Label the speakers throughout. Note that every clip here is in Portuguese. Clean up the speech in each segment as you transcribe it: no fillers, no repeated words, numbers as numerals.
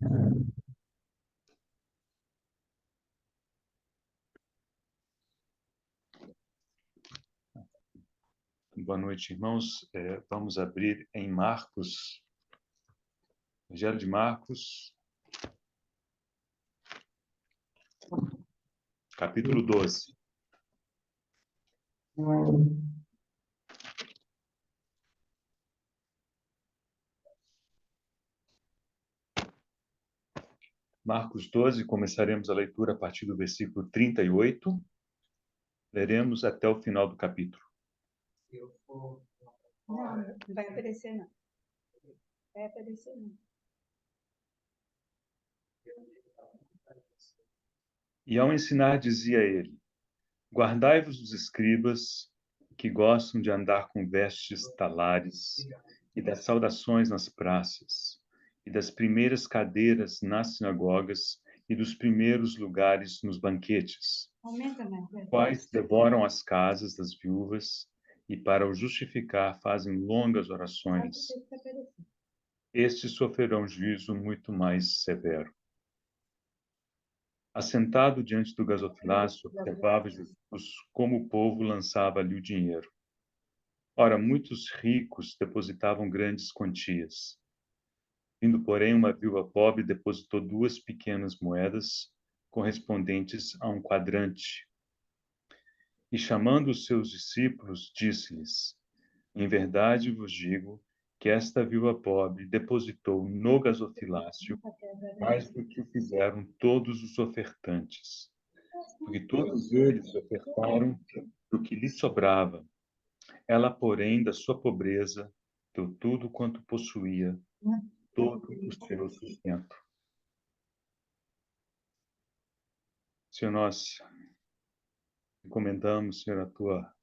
Speaker 1: Boa noite, irmãos. Vamos abrir em Marcos, Evangelho de Marcos, capítulo 12. Marcos 12, começaremos a leitura a partir do versículo 38. Leremos até o final do capítulo.
Speaker 2: Não vai aparecer, não. Vai aparecer, não.
Speaker 1: E ao ensinar, dizia ele: Guardai-vos dos escribas que gostam de andar com vestes talares e das saudações nas praças e das primeiras cadeiras nas sinagogas e dos primeiros lugares nos banquetes,
Speaker 2: Aumenta, né?
Speaker 1: quais devoram as casas das viúvas e para o justificar fazem longas orações. Estes sofrerão juízo muito mais severo. Assentado diante do gasofilácio, observava Jesus como o povo lançava ali o dinheiro. Ora, muitos ricos depositavam grandes quantias. Vindo, porém, uma viúva pobre depositou 2 pequenas moedas, correspondentes a um quadrante. E chamando os seus discípulos, disse-lhes: Em verdade vos digo que esta viúva pobre depositou no gasofilácio mais do que fizeram todos os ofertantes. Porque todos eles ofertaram do que lhe sobrava. Ela, porém, da sua pobreza, deu tudo quanto possuía, todo o seu sustento. Senhor, nós encomendamos, Senhor, a tua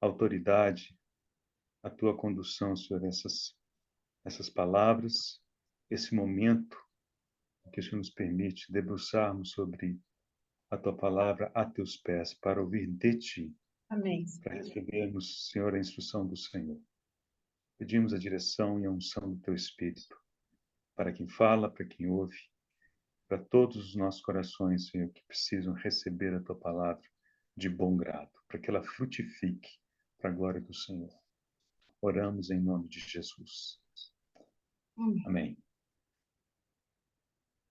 Speaker 1: autoridade, a tua condução, Senhor, essas palavras, esse momento que o Senhor nos permite debruçarmos sobre a tua palavra a teus pés, para ouvir de ti.
Speaker 2: Amém.
Speaker 1: Para recebermos, Senhor, a instrução do Senhor. Pedimos a direção e a unção do teu Espírito, para quem fala, para quem ouve, para todos os nossos corações, Senhor, que precisam receber a tua palavra de bom grado, para que ela frutifique para a glória do Senhor. Oramos em nome de Jesus. Amém.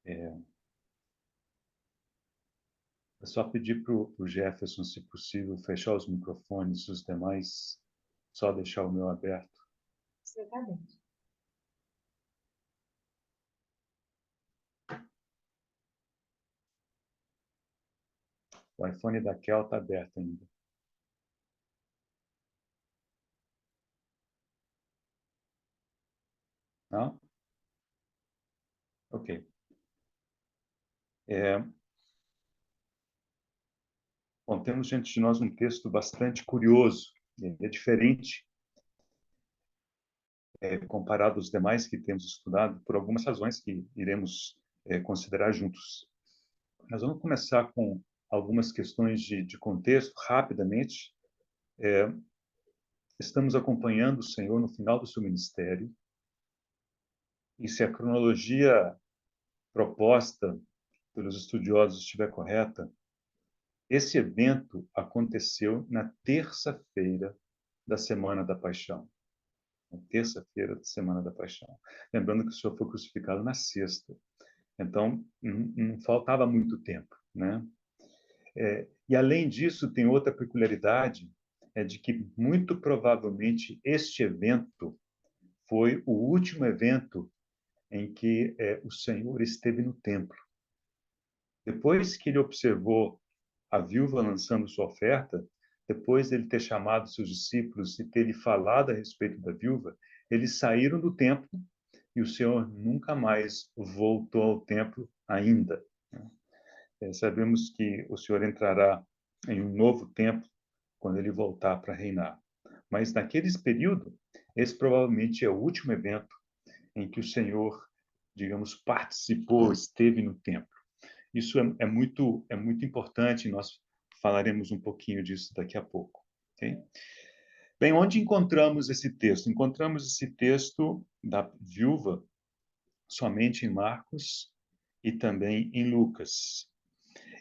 Speaker 1: É só pedir para o Jefferson, se possível, fechar os microfones, os demais, só deixar o meu aberto.
Speaker 2: Você está bem.
Speaker 1: O iPhone da Kel está aberto ainda. Não? Ok. Bom, temos diante de nós um texto bastante curioso. Ele é diferente comparado aos demais que temos estudado, por algumas razões que iremos considerar juntos. Nós vamos começar com algumas questões de contexto, rapidamente. Estamos acompanhando o Senhor no final do seu ministério, e se a cronologia proposta pelos estudiosos estiver correta, esse evento aconteceu na terça-feira da Semana da Paixão. Na terça-feira da Semana da Paixão. Lembrando que o Senhor foi crucificado na sexta. Então, não faltava muito tempo, né? E, além disso, tem outra peculiaridade, de que, muito provavelmente, este evento foi o último evento em que o Senhor esteve no templo. Depois que ele observou a viúva lançando sua oferta, depois dele ter chamado seus discípulos e ter lhe falado a respeito da viúva, eles saíram do templo e o Senhor nunca mais voltou ao templo ainda. Sabemos que o Senhor entrará em um novo templo quando ele voltar para reinar. Mas naquele período, esse provavelmente é o último evento em que o Senhor, digamos, participou, esteve no templo. Isso é muito importante, e nós falaremos um pouquinho disso daqui a pouco. Okay? Bem, onde encontramos esse texto? Encontramos esse texto da viúva somente em Marcos e também em Lucas.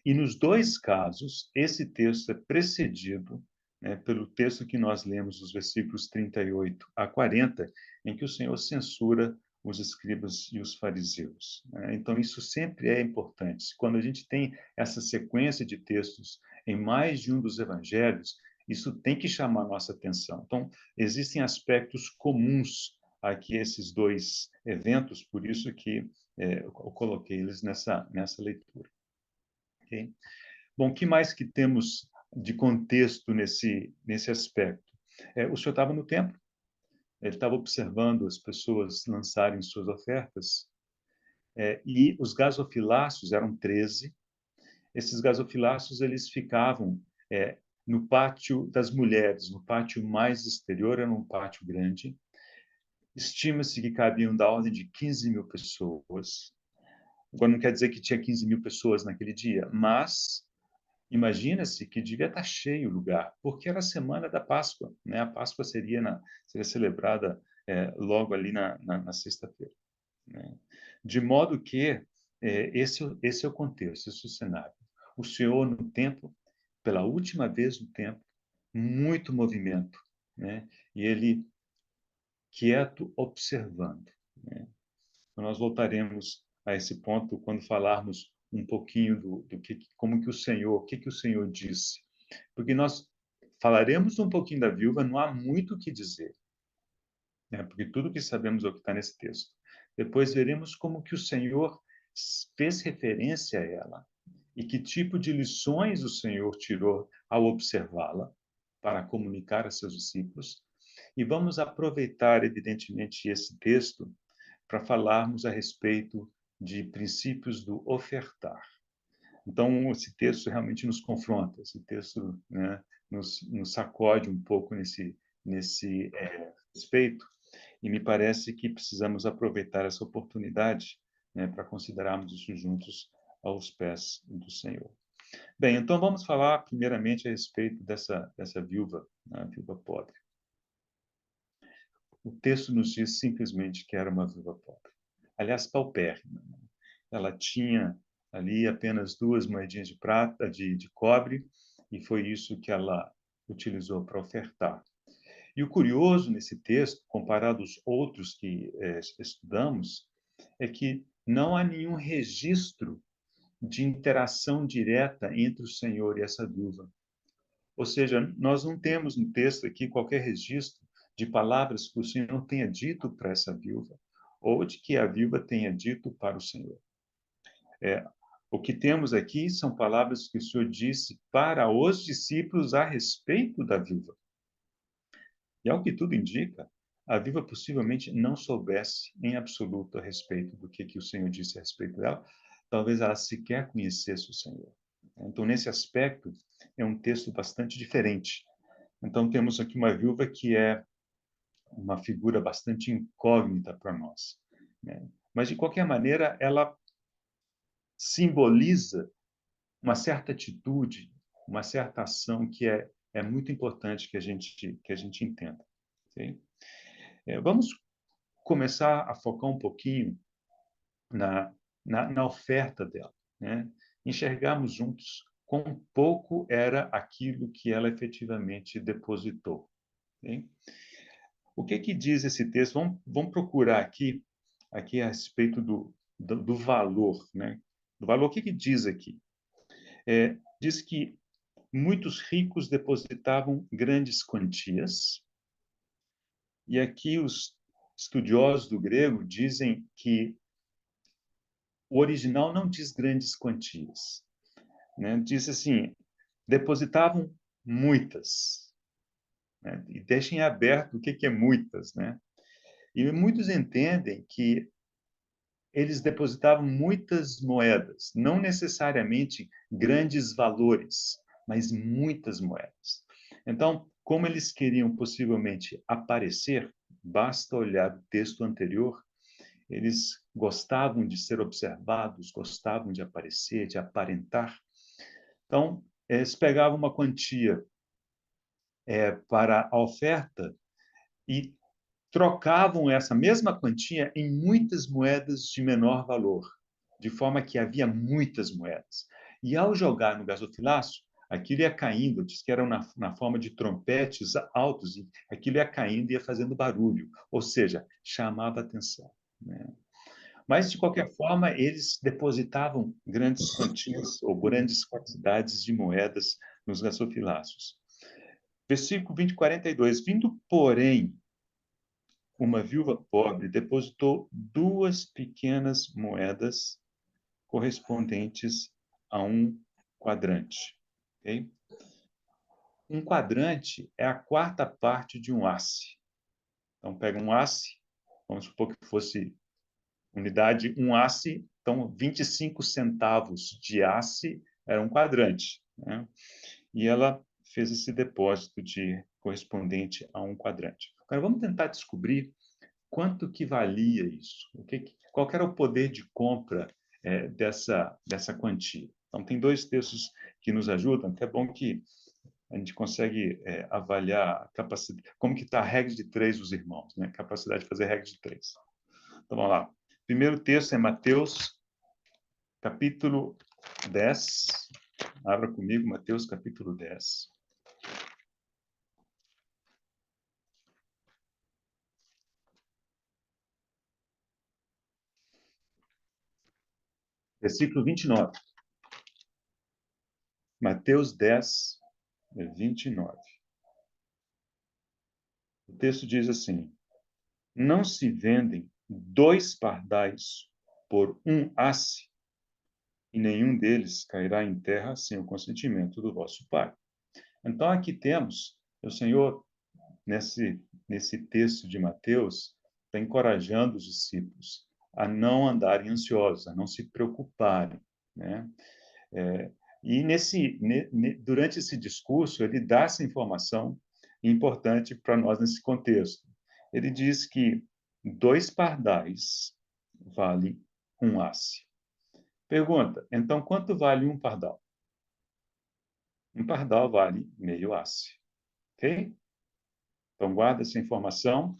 Speaker 1: E nos dois casos, esse texto é precedido, né, pelo texto que nós lemos, os versículos 38 a 40, em que o Senhor censura os escribas e os fariseus, né? Então, isso sempre é importante. Quando a gente tem essa sequência de textos em mais de um dos evangelhos, isso tem que chamar a nossa atenção. Então, existem aspectos comuns a que esses dois eventos, por isso que eu coloquei eles nessa leitura. Okay? Bom, o que mais que temos de contexto nesse aspecto? O senhor estava no templo, ele estava observando as pessoas lançarem suas ofertas, e os gasofiláceos eram 13. Esses gasofiláceos, eles ficavam no pátio das mulheres, no pátio mais exterior, era um pátio grande. Estima-se que cabiam da ordem de 15 mil pessoas. Agora, não quer dizer que tinha 15 mil pessoas naquele dia, mas imagina-se que devia estar cheio o lugar, porque era a semana da Páscoa, né? A Páscoa seria celebrada logo ali na sexta-feira, né? De modo que esse é o contexto, esse é o cenário. O Senhor no templo, pela última vez no templo, muito movimento, né? E ele quieto observando, né? Então, nós voltaremos a esse ponto quando falarmos um pouquinho como que o Senhor, o que o Senhor disse. Porque nós falaremos um pouquinho da viúva, não há muito o que dizer, né? Porque tudo que sabemos é o que está nesse texto. Depois veremos como que o Senhor fez referência a ela e que tipo de lições o Senhor tirou ao observá-la para comunicar a seus discípulos. E vamos aproveitar, evidentemente, esse texto para falarmos a respeito de princípios do ofertar. Então, esse texto realmente nos confronta, esse texto, né, nos sacode um pouco nesse respeito, e me parece que precisamos aproveitar essa oportunidade, né, para considerarmos isso juntos aos pés do Senhor. Bem, então vamos falar primeiramente a respeito dessa viúva, né, viúva pobre. O texto nos diz simplesmente que era uma viúva pobre. Aliás, paupérrima. Ela tinha ali apenas 2 moedinhas de prata, de cobre, e foi isso que ela utilizou para ofertar. E o curioso nesse texto, comparado aos outros que estudamos, é que não há nenhum registro de interação direta entre o Senhor e essa viúva. Ou seja, nós não temos no texto aqui qualquer registro de palavras que o Senhor tenha dito para essa viúva, ou de que a viúva tenha dito para o Senhor. O que temos aqui são palavras que o Senhor disse para os discípulos a respeito da viúva. E ao que tudo indica, a viúva possivelmente não soubesse em absoluto a respeito do que o Senhor disse a respeito dela. Talvez ela sequer conhecesse o Senhor. Então, nesse aspecto, é um texto bastante diferente. Então, temos aqui uma viúva que é uma figura bastante incógnita para nós, né? Mas, de qualquer maneira, ela simboliza uma certa atitude, uma certa ação que é muito importante que a gente entenda. Okay? Vamos começar a focar um pouquinho na oferta dela, né? Enxergarmos juntos quão pouco era aquilo que ela efetivamente depositou. Okay? O que diz esse texto? Vamos procurar aqui a respeito do valor, né? Do valor, o que diz aqui? Diz que muitos ricos depositavam grandes quantias, e aqui os estudiosos do grego dizem que o original não diz grandes quantias, né? Diz assim, depositavam muitas, né? E deixem aberto o que é muitas, né? E muitos entendem que eles depositavam muitas moedas, não necessariamente grandes valores, mas muitas moedas. Então, como eles queriam possivelmente aparecer, basta olhar o texto anterior, eles gostavam de ser observados, gostavam de aparecer, de aparentar. Então, eles pegavam uma quantia para a oferta e trocavam essa mesma quantia em muitas moedas de menor valor, de forma que havia muitas moedas. E ao jogar no gasofilaço, aquilo ia caindo, diz que eram na forma de trompetes altos, e aquilo ia caindo e ia fazendo barulho, ou seja, chamava atenção, né? Mas, de qualquer forma, eles depositavam grandes quantias ou grandes quantidades de moedas nos gasofiláceos. Versículo 20, 42. Vindo, porém, uma viúva pobre depositou 2 pequenas moedas correspondentes a um quadrante. Okay? Um quadrante é a 4ª parte de um asse. Então, pega um asse, vamos supor que fosse unidade, um asse, então 25 centavos de asse era um quadrante, né? E ela fez esse depósito correspondente a um quadrante. Agora, vamos tentar descobrir quanto que valia isso? Qual era o poder de compra dessa quantia? Então, tem 2 textos que nos ajudam, que é bom que a gente consegue avaliar a capacidade, como que está a regra de 3 dos irmãos, né? Capacidade de fazer regra de 3. Então, vamos lá. Primeiro texto é Mateus, capítulo 10. Abra comigo, Mateus, capítulo 10. Versículo 29. Mateus 10, 29. O texto diz assim: não se vendem 2 pardais por um asse, e nenhum deles cairá em terra sem o consentimento do vosso Pai. Então, aqui temos o Senhor, nesse texto de Mateus, está encorajando os discípulos a não andarem ansiosos, a não se preocuparem, né? E durante esse discurso, ele dá essa informação importante para nós nesse contexto. Ele diz que 2 pardais vale um asse. Pergunta, então quanto vale um pardal? Um pardal vale meio asse. Ok? Então guarda essa informação.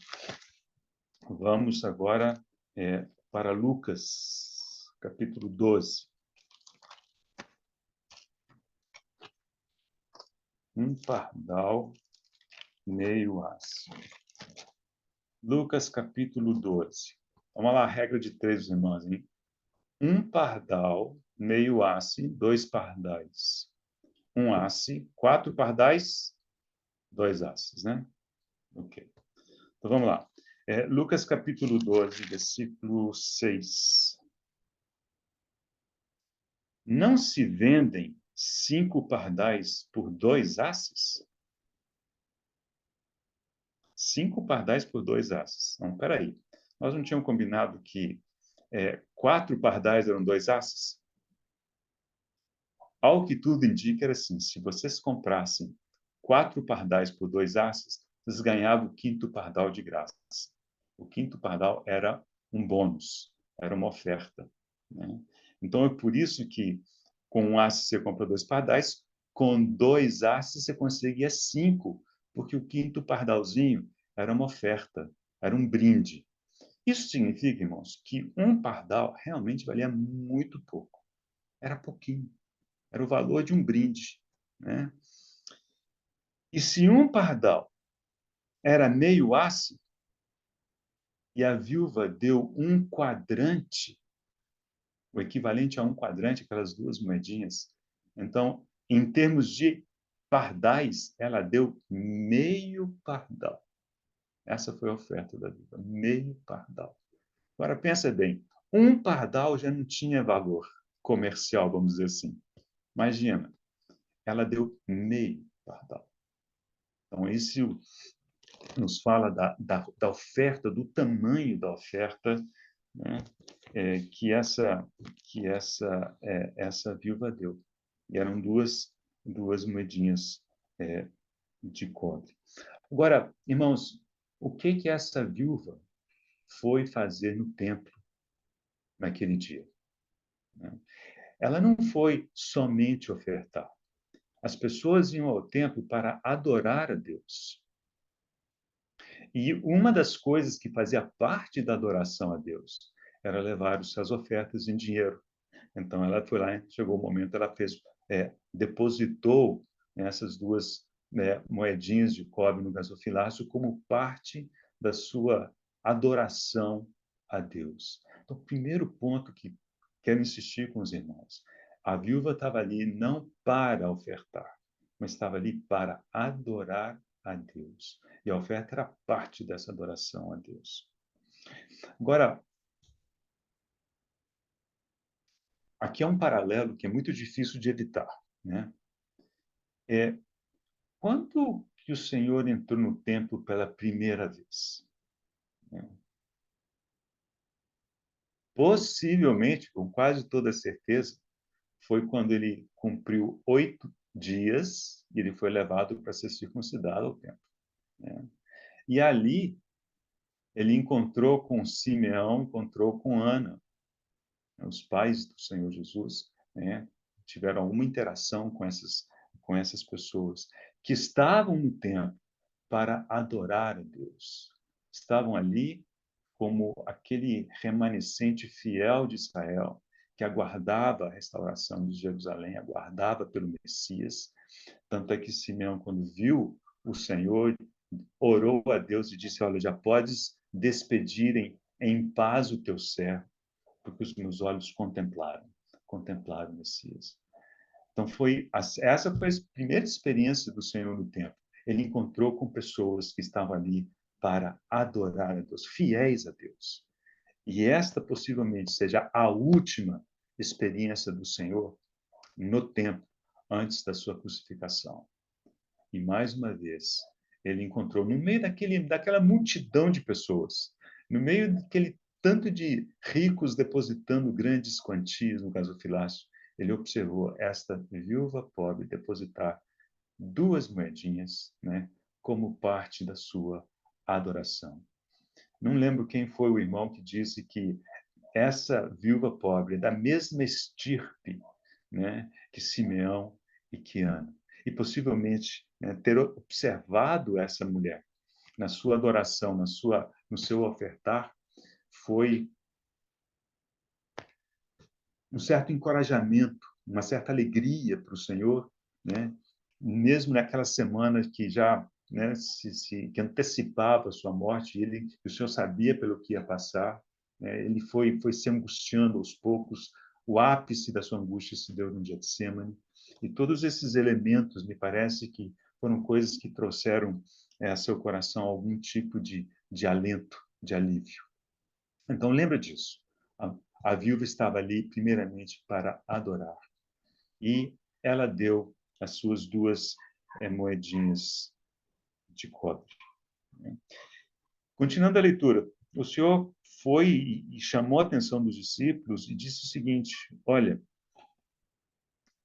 Speaker 1: Vamos agora para Lucas, capítulo 12. Um pardal, meio asse. Lucas, capítulo 12. Vamos lá, regra de 3, irmãos, hein? Um pardal, meio asse, 2 pardais. Um asse, 4 pardais, 2 asses, né? Ok. Então, vamos lá. Lucas, capítulo 12, versículo 6. Não se vendem 5 pardais por 2 asses? 5 pardais por 2 asses. Não, peraí. Nós não tínhamos combinado que 4 pardais eram 2 asses? Ao que tudo indica, era assim: se vocês comprassem 4 pardais por 2 asses, vocês ganhavam o 5º pardal de graça. O 5º pardal era um bônus, era uma oferta, né? Então, é por isso que com um asse você compra 2 pardais, com 2 asses você conseguia 5, porque o 5º pardalzinho era uma oferta, era um brinde. Isso significa, irmãos, que um pardal realmente valia muito pouco. Era pouquinho. Era o valor de um brinde, né? E se um pardal era meio asse, e a viúva deu um quadrante, o equivalente a um quadrante, aquelas 2 moedinhas, então, em termos de pardais, ela deu meio pardal. Essa foi a oferta da viúva, meio pardal. Agora, pensa bem, um pardal já não tinha valor comercial, vamos dizer assim. Imagina, ela deu meio pardal. Então, isso nos fala da oferta, do tamanho da oferta, né, que essa viúva deu. E eram duas moedinhas de cobre. Agora, irmãos, o que essa viúva foi fazer no templo naquele dia? Ela não foi somente ofertar. As pessoas iam ao templo para adorar a Deus. E uma das coisas que fazia parte da adoração a Deus era levar as suas ofertas em dinheiro. Então, ela foi lá, chegou o momento, ela fez, depositou essas duas moedinhas de cobre no gasofilácio como parte da sua adoração a Deus. Então, o primeiro ponto que quero insistir com os irmãos, a viúva estava ali não para ofertar, mas estava ali para adorar a Deus. E a oferta era parte dessa adoração a Deus. Agora, aqui é um paralelo que é muito difícil de evitar, né? Quando que o Senhor entrou no templo pela primeira vez? Possivelmente, com quase toda certeza, foi quando ele cumpriu 8 dias e ele foi levado para ser circuncidado ao templo, né? E ali ele encontrou com Simeão, encontrou com Ana, né, os pais do Senhor Jesus, né? Tiveram alguma interação com essas pessoas que estavam no templo para adorar a Deus. Estavam ali como aquele remanescente fiel de Israel, que aguardava a restauração de Jerusalém, aguardava pelo Messias. Tanto é que Simeão, quando viu o Senhor, orou a Deus e disse: Olha, já podes despedirem em paz o teu servo, porque os meus olhos contemplaram o Messias. Então, essa foi a primeira experiência do Senhor no templo. Ele encontrou com pessoas que estavam ali para adorar a Deus, fiéis a Deus. E esta possivelmente seja a última experiência do Senhor no templo, antes da sua crucificação. E mais uma vez, ele encontrou, no meio daquela multidão de pessoas, no meio daquele tanto de ricos depositando grandes quantias no gasofilácio, ele observou esta viúva pobre depositar 2 moedinhas, né, como parte da sua adoração. Não lembro quem foi o irmão que disse que essa viúva pobre é da mesma estirpe, né, que Simeão e que Ana. E possivelmente, né, ter observado essa mulher na sua adoração, no seu ofertar, foi um certo encorajamento, uma certa alegria para o Senhor, né? Mesmo naquela semana que já, né, que antecipava a sua morte, o Senhor sabia pelo que ia passar, né? Ele foi se angustiando aos poucos. O ápice da sua angústia se deu no Getsemane. E todos esses elementos, me parece que foram coisas que trouxeram a seu coração algum tipo de alento, de alívio. Então, lembra disso. A viúva estava ali, primeiramente, para adorar. E ela deu as suas 2 moedinhas de cobre. Continuando a leitura, o Senhor foi e chamou a atenção dos discípulos e disse o seguinte: Olha,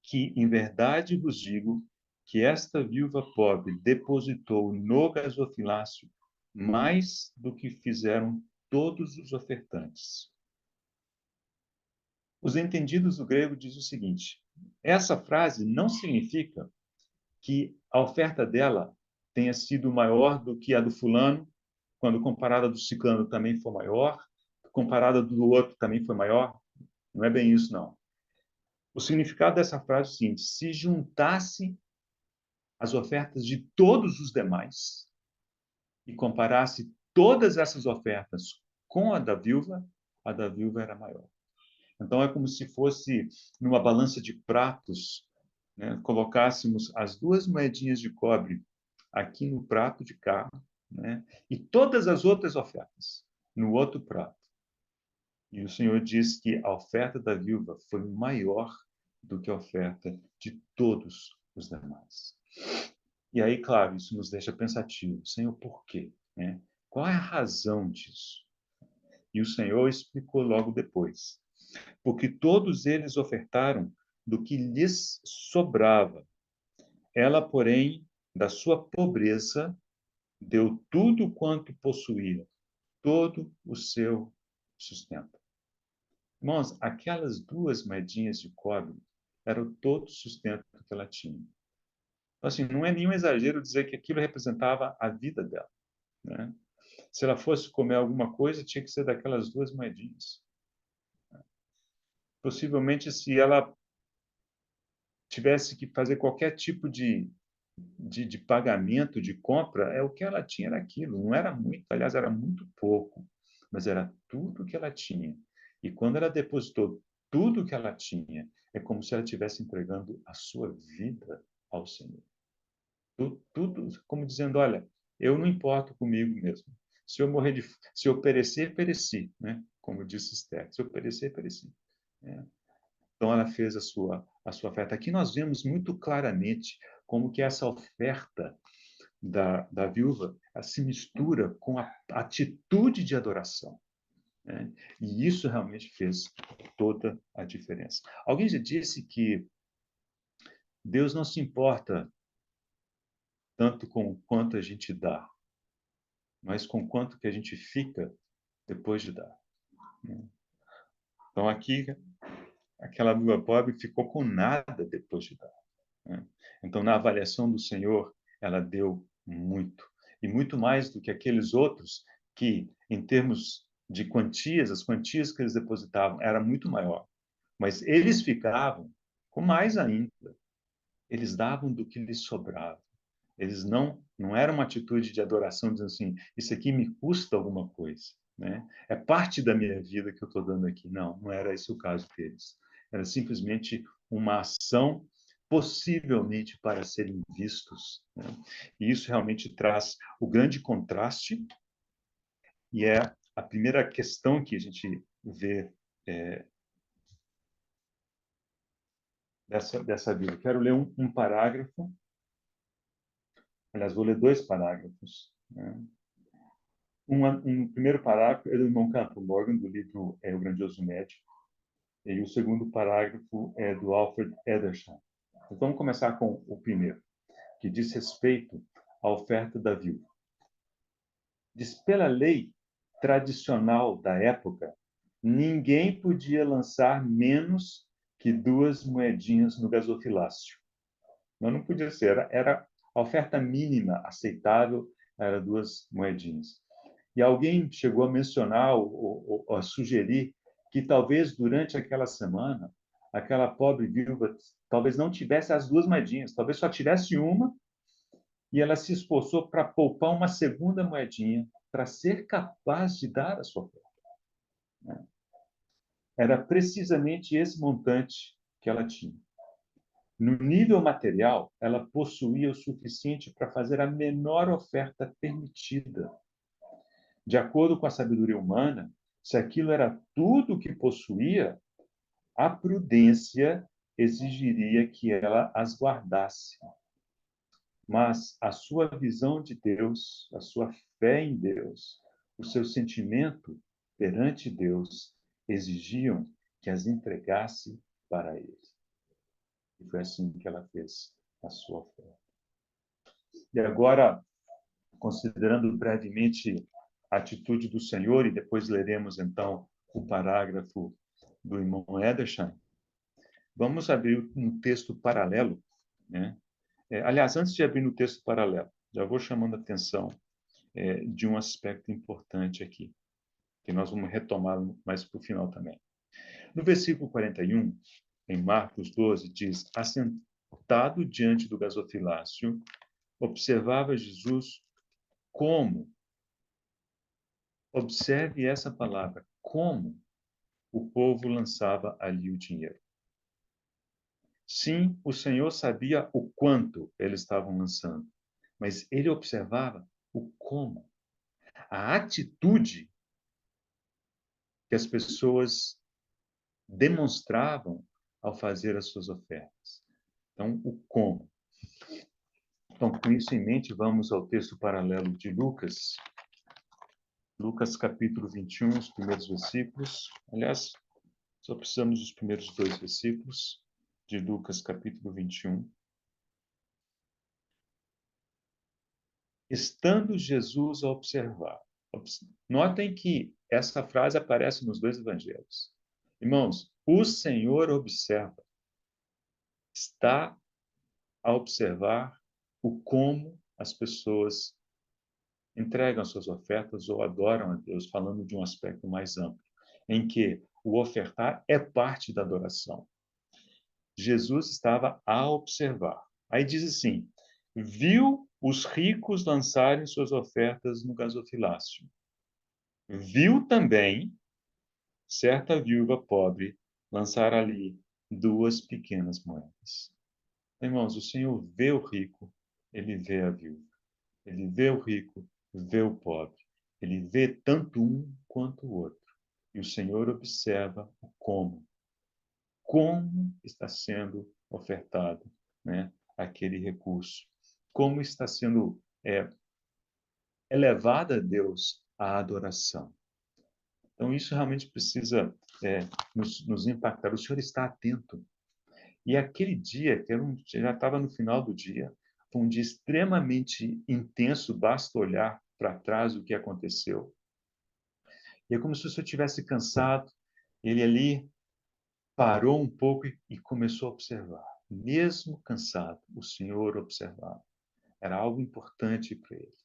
Speaker 1: que em verdade vos digo que esta viúva pobre depositou no gasofilácio mais do que fizeram todos os ofertantes. Os entendidos do grego diz o seguinte: essa frase não significa que a oferta dela tenha sido maior do que a do fulano, quando comparada do ciclano também foi maior, comparada do outro também foi maior. Não é bem isso, não. O significado dessa frase é o seguinte: se juntasse as ofertas de todos os demais e comparasse todas essas ofertas com a da viúva era maior. Então, é como se fosse numa balança de pratos, né, colocássemos as 2 moedinhas de cobre aqui no prato de cá, né, e todas as outras ofertas no outro prato. E o Senhor diz que a oferta da viúva foi maior do que a oferta de todos os demais. E aí, claro, isso nos deixa pensativos. Senhor, por quê? Né? Qual é a razão disso? E o Senhor explicou logo depois. Porque todos eles ofertaram do que lhes sobrava. Ela, porém, da sua pobreza, deu tudo quanto possuía, todo o seu sustento. Irmãos, aquelas 2 moedinhas de cobre eram todo o sustento que ela tinha. Então, assim, não é nenhum exagero dizer que aquilo representava a vida dela, né? Se ela fosse comer alguma coisa, tinha que ser daquelas 2 moedinhas. Possivelmente, se ela tivesse que fazer qualquer tipo de pagamento, de compra, o que ela tinha era aquilo. Não era muito, aliás, era muito pouco, mas era tudo que ela tinha. E quando ela depositou tudo que ela tinha, é como se ela estivesse entregando a sua vida ao Senhor. Tudo como dizendo, olha, eu não importo comigo mesmo. Se eu morrer se eu perecer, pereci, né? Como disse Esther. Se eu perecer, pereci. Né? Então ela fez a sua oferta. Aqui nós vemos muito claramente como que essa oferta da viúva se mistura com a atitude de adoração. Né? E isso realmente fez toda a diferença. Alguém já disse que Deus não se importa tanto com o quanto a gente dá, mas com quanto que a gente fica depois de dar. Né? Então aqui, aquela viúva pobre ficou com nada depois de dar. Né? Então, na avaliação do Senhor, ela deu muito. E muito mais do que aqueles outros que, em termos de quantias, as quantias que eles depositavam era muito maior. Mas eles ficavam com mais ainda. Eles davam do que lhes sobrava. Eles não era uma atitude de adoração dizendo assim, isso aqui me custa alguma coisa, né? É parte da minha vida que eu estou dando aqui. Não era esse o caso deles. Era simplesmente uma ação possivelmente para serem vistos, né? E isso realmente traz o grande contraste e é a primeira questão que a gente vê dessa vida. Quero ler um parágrafo, aliás, vou ler 2 parágrafos, né? Um primeiro parágrafo é do irmão Campbell Morgan, do livro O Grandioso Médico, e o segundo parágrafo é do Alfred Edersheim. Então, vamos começar com o primeiro, que diz respeito à oferta da viúva. Diz, pela lei tradicional da época, ninguém podia lançar menos que 2 moedinhas no gasofilácio. Mas não podia ser, era a oferta mínima aceitável, era 2 moedinhas. E alguém chegou a mencionar ou a sugerir que talvez durante aquela semana, aquela pobre viúva talvez não tivesse as 2 moedinhas, talvez só tivesse uma, e ela se esforçou para poupar uma segunda moedinha para ser capaz de dar a sua oferta. Né? Era precisamente esse montante que ela tinha. No nível material, ela possuía o suficiente para fazer a menor oferta permitida. De acordo com a sabedoria humana, se aquilo era tudo o que possuía, a prudência exigiria que ela as guardasse. Mas a sua visão de Deus, a sua fé em Deus, o seu sentimento perante Deus exigiam que as entregasse para Ele. E foi assim que ela fez a sua oferta. E agora, considerando brevemente a atitude do Senhor, e depois leremos então o parágrafo do irmão Edersheim, vamos abrir um texto paralelo, né? Aliás, antes de abrir no texto paralelo, já vou chamando a atenção de um aspecto importante aqui, que nós vamos retomar mais para o final também. No versículo 41, em Marcos 12, diz: assentado diante do gasofilácio, observava Jesus como, observe essa palavra, como o povo lançava ali o dinheiro. Sim, o Senhor sabia o quanto eles estavam lançando, mas ele observava o como, a atitude que as pessoas demonstravam ao fazer as suas ofertas. Então, o como. Então, com isso em mente, vamos ao texto paralelo de Lucas. Lucas capítulo 21, os primeiros versículos. Aliás, só precisamos dos primeiros 2 versículos de Lucas capítulo 21. Estando Jesus a observar. Notem que essa frase aparece nos 2 evangelhos. Irmãos, o Senhor observa, está a observar o como as pessoas entregam suas ofertas ou adoram a Deus, falando de um aspecto mais amplo, em que o ofertar é parte da adoração. Jesus estava a observar. Aí diz assim: viu os ricos lançarem suas ofertas no gasofilácio. Viu também certa viúva pobre lançar ali 2 pequenas moedas. Irmãos, o Senhor vê o rico, ele vê a viúva. Ele vê o rico, vê o pobre. Ele vê tanto um quanto o outro. E o Senhor observa o como está sendo ofertado, né, aquele recurso, como está sendo elevada a Deus a adoração. Então, isso realmente precisa nos impactar. O Senhor está atento. E aquele dia, já estava no final do dia, foi um dia extremamente intenso, basta olhar para trás o que aconteceu. E é como se o Senhor tivesse cansado, ele ali parou um pouco e começou a observar. Mesmo cansado, o Senhor observava. Era algo importante para ele.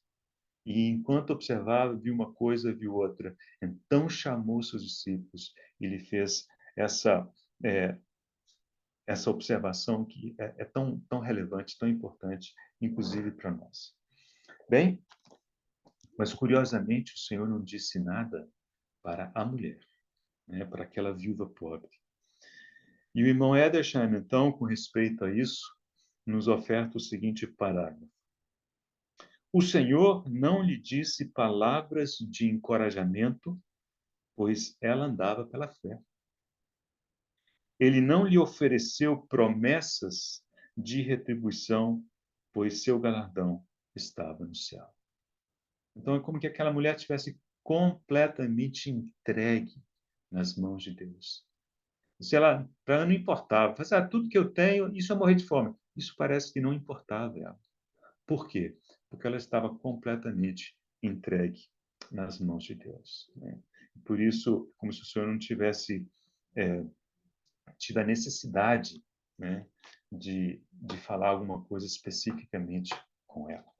Speaker 1: E enquanto observava, viu uma coisa, viu outra. Então chamou seus discípulos e lhe fez essa essa observação que é tão relevante, tão importante, inclusive para nós. Bem, mas curiosamente o Senhor não disse nada para a mulher, né, para aquela viúva pobre. E o irmão Edersheim, então, com respeito a isso, nos oferta o seguinte parágrafo: o Senhor não lhe disse palavras de encorajamento, pois ela andava pela fé. Ele não lhe ofereceu promessas de retribuição, pois seu galardão estava no céu. Então é como que aquela mulher tivesse completamente entregue nas mãos de Deus. Se ela, para ela não importava, tudo que eu tenho, isso é morrer de fome. Isso parece que não importava a ela. Por quê? Porque ela estava completamente entregue nas mãos de Deus. Né? Por isso, como se o Senhor não tivesse tido a necessidade, né, de falar alguma coisa especificamente com ela.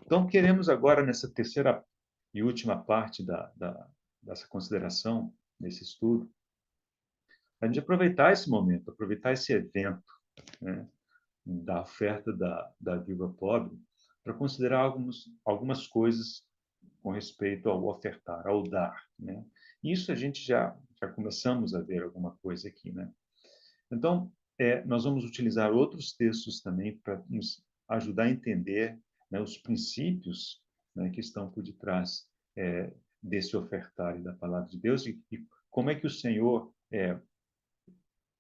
Speaker 1: Então, queremos agora, nessa terceira e última parte dessa consideração, desse estudo, a gente aproveitar esse momento, aproveitar esse evento, né, da oferta da viúva pobre, para considerar algumas coisas com respeito ao ofertar, ao dar. Né? Isso a gente já começamos a ver alguma coisa aqui. Né? Então, nós vamos utilizar outros textos também para nos ajudar a entender, né, os princípios, né, que estão por detrás desse ofertar e da palavra de Deus e como é que o Senhor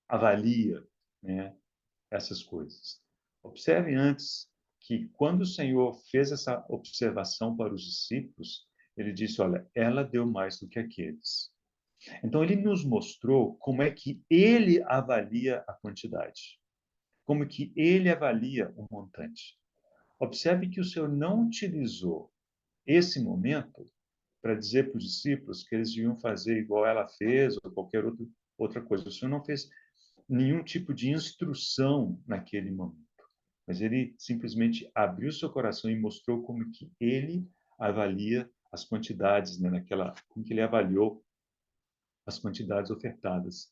Speaker 1: avalia, né, essas coisas. Observe antes que quando o Senhor fez essa observação para os discípulos, ele disse: olha, ela deu mais do que aqueles. Então, ele nos mostrou como é que ele avalia a quantidade, como que ele avalia o montante. Observe que o Senhor não utilizou esse momento para dizer para os discípulos que eles deviam fazer igual ela fez ou qualquer outra coisa. O Senhor não fez nenhum tipo de instrução naquele momento, mas ele simplesmente abriu seu coração e mostrou como que ele avalia as quantidades, né, como que ele avaliou as quantidades ofertadas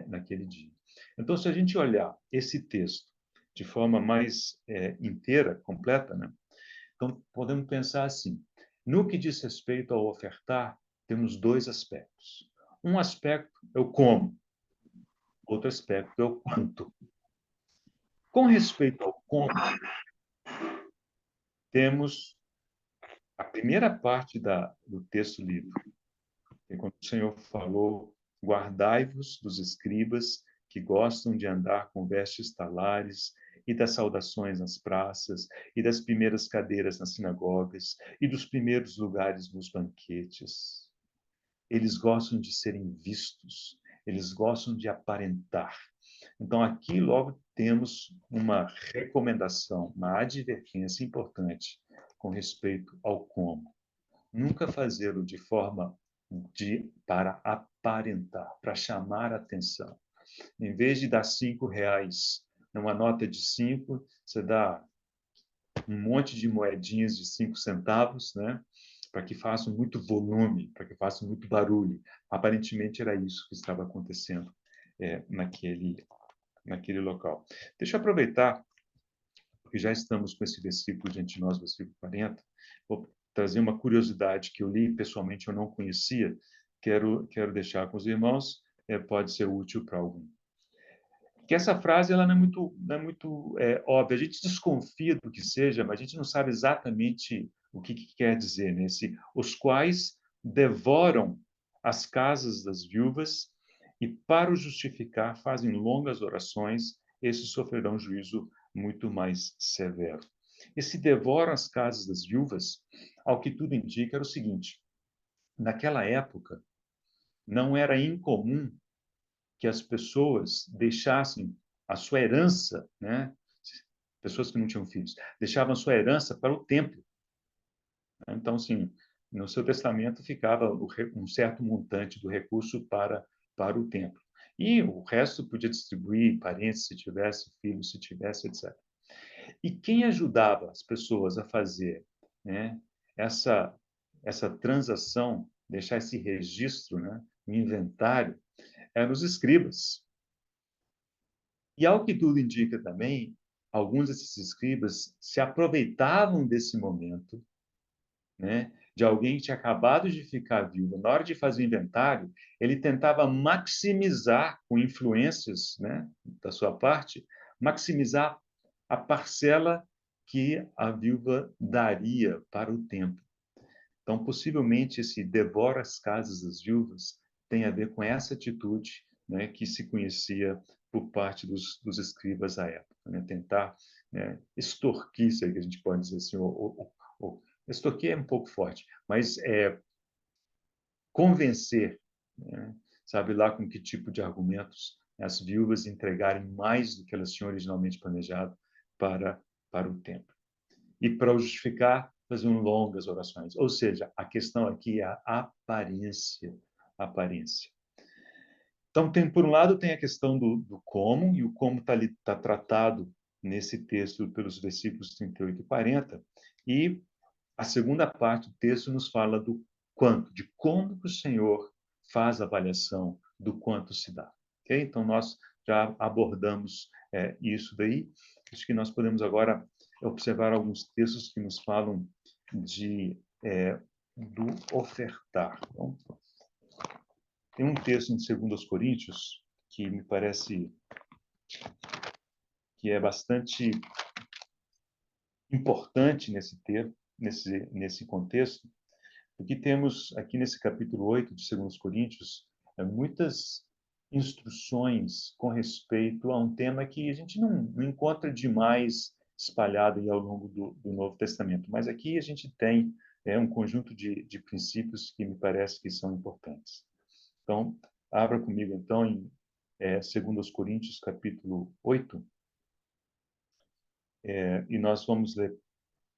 Speaker 1: naquele dia. Então, se a gente olhar esse texto de forma mais inteira, completa, né, então podemos pensar assim: no que diz respeito ao ofertar, temos 2 aspectos. Um aspecto é o como, outro aspecto é o quanto. Com respeito ao como, temos a primeira parte do texto lido, é quando o Senhor falou: guardai-vos dos escribas que gostam de andar com vestes talares e das saudações nas praças e das primeiras cadeiras nas sinagogas e dos primeiros lugares nos banquetes. Eles gostam de serem vistos, eles gostam de aparentar. Então, aqui logo temos uma recomendação, uma advertência importante com respeito ao como. Nunca fazê-lo de forma para aparentar, para chamar a atenção. Em vez de dar R$ 5 numa nota de 5, você dá um monte de moedinhas de 5 centavos, né? Para que façam muito volume, para que façam muito barulho. Aparentemente era isso que estava acontecendo naquele local. Deixa eu aproveitar, porque já estamos com esse versículo diante de nós, versículo 40, vou trazer uma curiosidade que eu li, pessoalmente eu não conhecia, quero deixar com os irmãos, pode ser útil para algum. Que essa frase ela não é muito óbvia. A gente desconfia do que seja, mas a gente não sabe exatamente o que quer dizer, né? Os quais devoram as casas das viúvas e, para o justificar, fazem longas orações, esses sofrerão juízo muito mais severo. Esse devoram as casas das viúvas, ao que tudo indica, era o seguinte: naquela época, não era incomum que as pessoas deixassem a sua herança, né? Pessoas que não tinham filhos, deixavam a sua herança para o templo. Então, assim, no seu testamento ficava um certo montante do recurso para o templo. E o resto podia distribuir, parentes, se tivesse, filhos, se tivesse, etc. E quem ajudava as pessoas a fazer, né, essa transação, deixar esse registro, né, um inventário, eram os escribas. E, ao que tudo indica também, alguns desses escribas se aproveitavam desse momento, né, de alguém que tinha acabado de ficar vivo. Na hora de fazer o inventário, ele tentava maximizar, com influências, né, da sua parte, maximizar a parcela que a viúva daria para o templo. Então, possivelmente, esse devora as casas das viúvas tem a ver com essa atitude, né, que se conhecia por parte dos escribas à época, né, tentar, né, extorquir, se é que a gente pode dizer assim, extorquir é um pouco forte, mas convencer, né, sabe lá com que tipo de argumentos as viúvas entregarem mais do que elas tinham originalmente planejado para o templo. E para o justificar, faziam longas orações. Ou seja, a questão aqui é a aparência. Aparência. Então, por um lado, tem a questão do como, e o como está tratado nesse texto pelos versículos 38 e 40, e a segunda parte do texto nos fala do quanto, de como que o Senhor faz a avaliação do quanto se dá. Okay? Então, nós já abordamos isso daí. Acho que nós podemos agora observar alguns textos que nos falam do ofertar. Então, tem um texto em 2 Coríntios que me parece que é bastante importante nesse contexto, porque temos aqui nesse capítulo 8 de 2 Coríntios muitas instruções com respeito a um tema que a gente não encontra demais espalhado aí ao longo do Novo Testamento, mas aqui a gente tem um conjunto de princípios que me parece que são importantes. Então, abra comigo então em 2 Coríntios capítulo 8, e nós vamos ler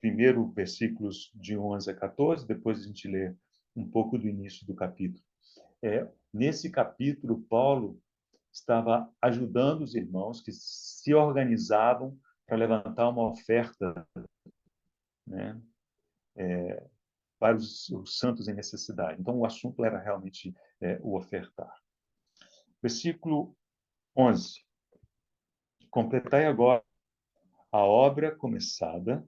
Speaker 1: primeiro versículos de 11 a 14, depois a gente lê um pouco do início do capítulo. Nesse capítulo, Paulo estava ajudando os irmãos que se organizavam para levantar uma oferta, né, para os santos em necessidade. Então, o assunto era realmente o ofertar. Versículo 11. Completai agora a obra começada,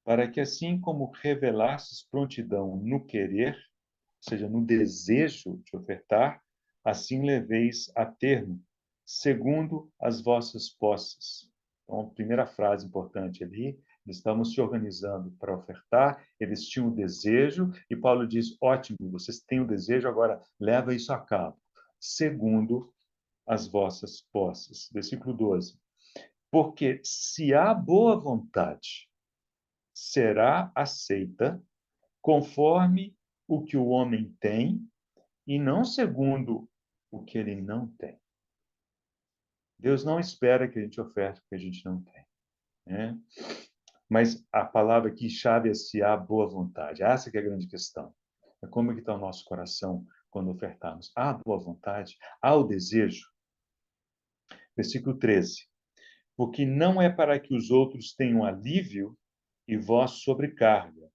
Speaker 1: para que, assim como revelastes prontidão no querer, ou seja, no desejo de ofertar, assim leveis a termo, segundo as vossas posses. Então, a primeira frase importante ali, eles estavam se organizando para ofertar, eles tinham o desejo, e Paulo diz, ótimo, vocês têm o desejo, agora leva isso a cabo, segundo as vossas posses. Versículo 12. Porque se há boa vontade, será aceita conforme o que o homem tem e não segundo o que ele não tem. Deus não espera que a gente oferte o que a gente não tem, né? Mas a palavra aqui chave é se há boa vontade. Essa que é a grande questão. É como que está o nosso coração quando ofertarmos. Há boa vontade? Há o desejo? Versículo 13. Porque não é para que os outros tenham alívio e vós sobrecarga,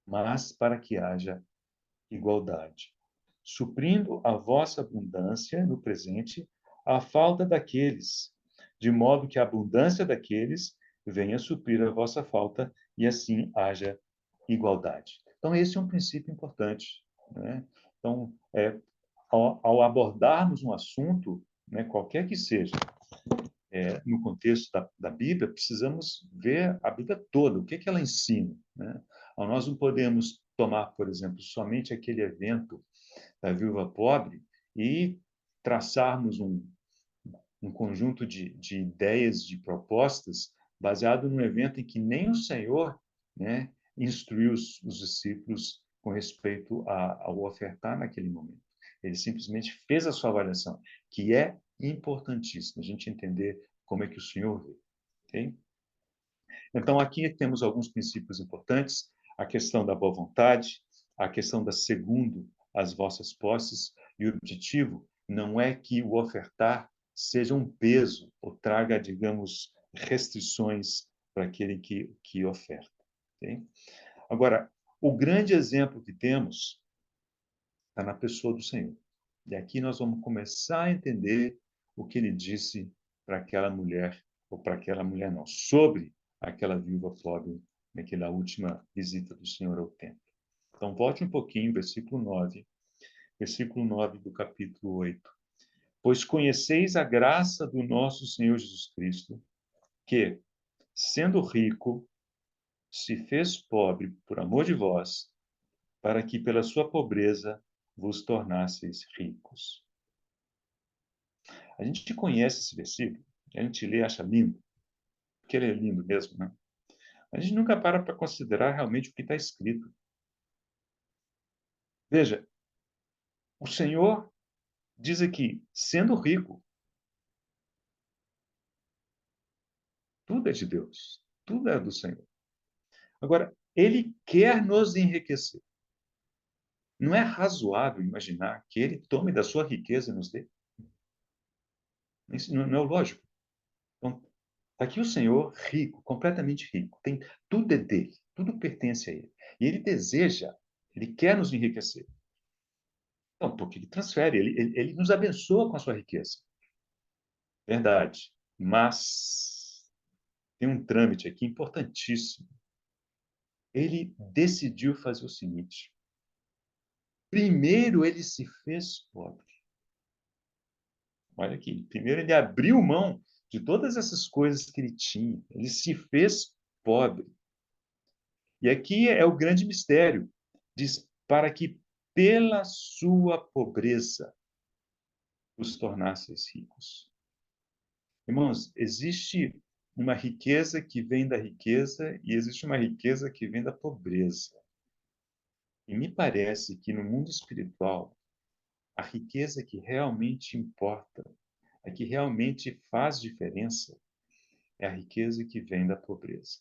Speaker 1: mas para que haja igualdade, suprindo a vossa abundância no presente a falta daqueles, de modo que a abundância daqueles venha suprir a vossa falta e assim haja igualdade. Então, esse é um princípio importante, né? Então, ao abordarmos um assunto, né, qualquer que seja, no contexto da Bíblia, precisamos ver a Bíblia toda, o que que ela ensina, né? Nós não podemos tomar, por exemplo, somente aquele evento da viúva pobre e traçarmos um conjunto de ideias, de propostas, baseado num evento em que nem o Senhor, né, instruiu os discípulos com respeito ao ofertar naquele momento. Ele simplesmente fez a sua avaliação, que é importantíssimo a gente entender como é que o Senhor vê. Okay? Então, aqui temos alguns princípios importantes, a questão da boa vontade, a questão da segundo as vossas posses, e o objetivo não é que o ofertar seja um peso ou traga, digamos, restrições para aquele que oferta. Okay? Agora, o grande exemplo que temos está na pessoa do Senhor. E aqui nós vamos começar a entender o que ele disse para aquela mulher, ou para aquela mulher não, sobre aquela viúva pobre naquela última visita do Senhor ao templo. Então, volte um pouquinho, versículo 9 do capítulo 8. Pois conheceis a graça do nosso Senhor Jesus Cristo, que, sendo rico, se fez pobre por amor de vós, para que pela sua pobreza vos tornasseis ricos. A gente conhece esse versículo, a gente lê e acha lindo, porque ele é lindo mesmo, né? A gente nunca para considerar realmente o que está escrito. Veja, o Senhor diz aqui, sendo rico, tudo é de Deus, tudo é do Senhor. Agora, Ele quer nos enriquecer. Não é razoável imaginar que Ele tome da sua riqueza e nos dê. Isso não é o lógico. Então, aqui o Senhor, rico, completamente rico, tudo é dele, tudo pertence a Ele. E Ele deseja, Ele quer nos enriquecer. Não, porque Ele transfere, ele nos abençoa com a sua riqueza. Verdade. Mas tem um trâmite aqui importantíssimo. Ele decidiu fazer o seguinte: primeiro ele se fez pobre. Olha aqui, primeiro ele abriu mão de todas essas coisas que ele tinha, ele se fez pobre. E aqui é o grande mistério. Diz, para que pela sua pobreza os tornasseis ricos. Irmãos, existe uma riqueza que vem da riqueza e existe uma riqueza que vem da pobreza. E me parece que no mundo espiritual, a riqueza que realmente importa, a que realmente faz diferença, é a riqueza que vem da pobreza.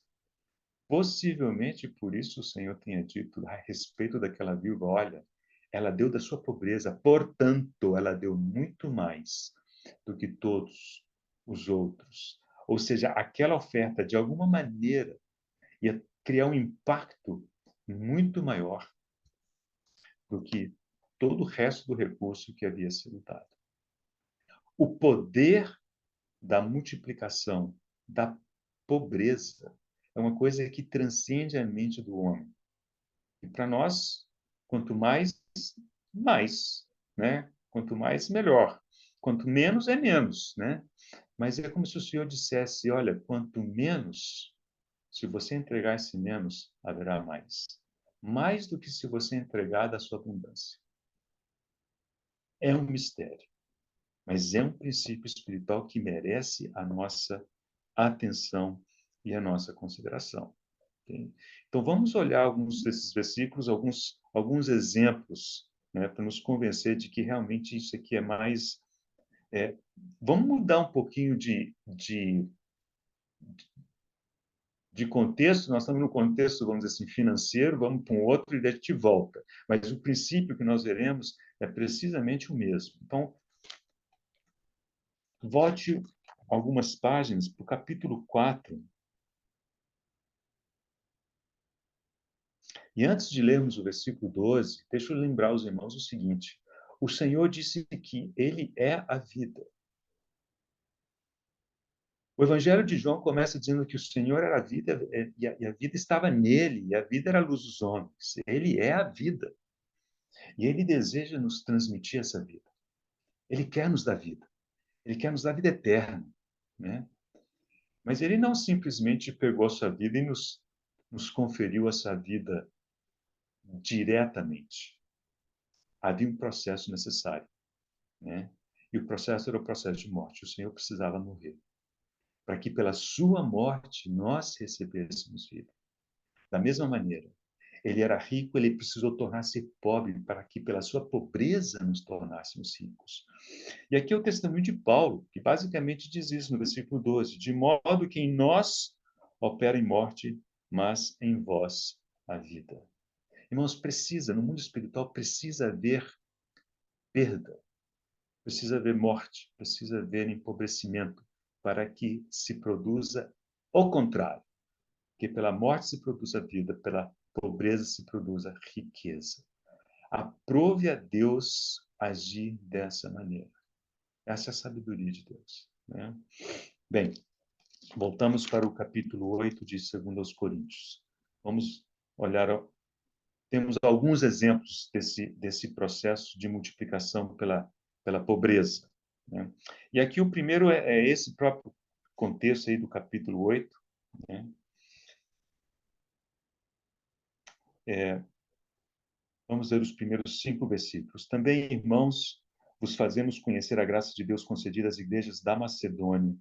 Speaker 1: Possivelmente por isso o Senhor tenha dito a respeito daquela viúva: olha, ela deu da sua pobreza, portanto, ela deu muito mais do que todos os outros. Ou seja, aquela oferta, de alguma maneira, ia criar um impacto muito maior do que todo o resto do recurso que havia sido dado. O poder da multiplicação da pobreza é uma coisa que transcende a mente do homem. E para nós, quanto mais, mais, né? Quanto mais, melhor. Quanto menos, é menos, né? Mas é como se o Senhor dissesse: olha, quanto menos, se você entregar esse menos, haverá mais. Mais do que se você entregar da sua abundância. É um mistério, mas é um princípio espiritual que merece a nossa atenção e a nossa consideração. Okay? Então, vamos olhar alguns desses versículos, alguns exemplos, né, para nos convencer de que realmente isso aqui é mais. Vamos mudar um pouquinho de contexto, nós estamos no contexto, vamos dizer assim, financeiro, vamos para um outro e daí a gente volta. Mas o princípio que nós veremos é precisamente o mesmo. Então, volte algumas páginas para o capítulo 4 E antes de lermos o versículo 12, deixa eu lembrar os irmãos o seguinte: o Senhor disse que Ele é a vida. O Evangelho de João começa dizendo que o Senhor era a vida e a vida estava nele, e a vida era a luz dos homens. Ele é a vida. E Ele deseja nos transmitir essa vida. Ele quer nos dar vida. Ele quer nos dar vida eterna, né? Mas Ele não simplesmente pegou a sua vida e nos conferiu essa vida diretamente. Havia um processo necessário, né? E o processo era o processo de morte. O Senhor precisava morrer para que pela sua morte nós recebêssemos vida. Da mesma maneira, ele era rico, ele precisou tornar-se pobre para que pela sua pobreza nos tornássemos ricos. E aqui é o testemunho de Paulo, que basicamente diz isso no versículo 12: de modo que em nós opera em morte, mas em vós a vida. Irmãos, no mundo espiritual, precisa haver perda, precisa haver morte, precisa haver empobrecimento, para que se produza o contrário, que pela morte se produza vida, pela pobreza se produza riqueza. Aprove a Deus agir dessa maneira. Essa é a sabedoria de Deus, né? Bem, voltamos para o capítulo 8 de 2 Coríntios. Vamos olhar, temos alguns exemplos desse processo de multiplicação pela pobreza, né? E aqui o primeiro é esse próprio contexto aí do capítulo 8, né? Vamos ler os primeiros 5 versículos. Também, irmãos, vos fazemos conhecer a graça de Deus concedida às igrejas da Macedônia,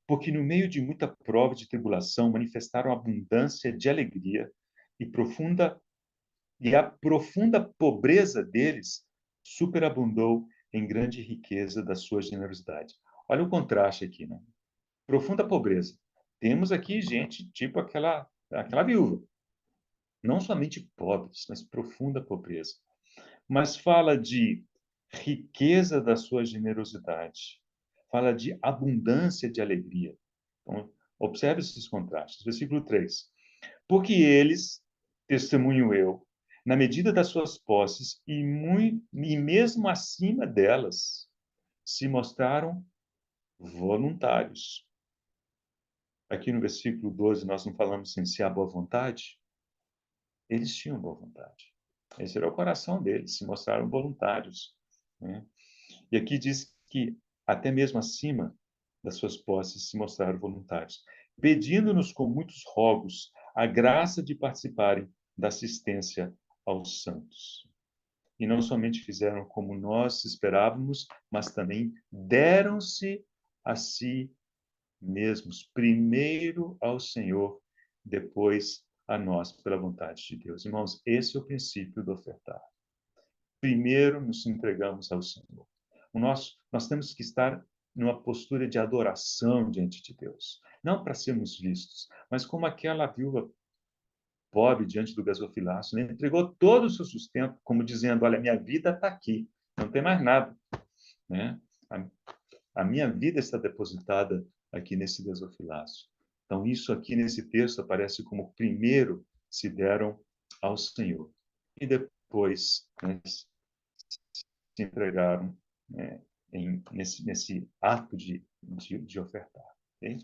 Speaker 1: porque no meio de muita prova e de tribulação manifestaram abundância de alegria e a profunda pobreza deles superabundou em grande riqueza da sua generosidade. Olha o contraste aqui, né? Profunda pobreza. Temos aqui gente tipo aquela viúva, não somente pobres, mas profunda pobreza. Mas fala de riqueza da sua generosidade, fala de abundância de alegria. Então, observe esses contrastes. Versículo 3. Porque eles, testemunho eu, na medida das suas posses e mesmo acima delas, se mostraram voluntários. Aqui no versículo 12, nós não falamos em se há boa vontade. Eles tinham boa vontade. Esse era o coração deles, se mostraram voluntários, né? E aqui diz que até mesmo acima das suas posses se mostraram voluntários, pedindo-nos com muitos rogos a graça de participarem da assistência aos santos. E não somente fizeram como nós esperávamos, mas também deram-se a si mesmos, primeiro ao Senhor, depois a nós, pela vontade de Deus. Irmãos, esse é o princípio do ofertar. Primeiro nos entregamos ao Senhor. Nós temos que estar numa postura de adoração diante de Deus. Não para sermos vistos, mas como aquela viúva pobre diante do gasofilácio, né? Entregou todo o seu sustento, como dizendo, olha, minha vida está aqui, não tem mais nada, né? A minha vida está depositada aqui nesse gasofilácio. Então, isso aqui nesse texto aparece como primeiro se deram ao Senhor. E depois, né, se entregaram, né, nesse ato de ofertar. Okay?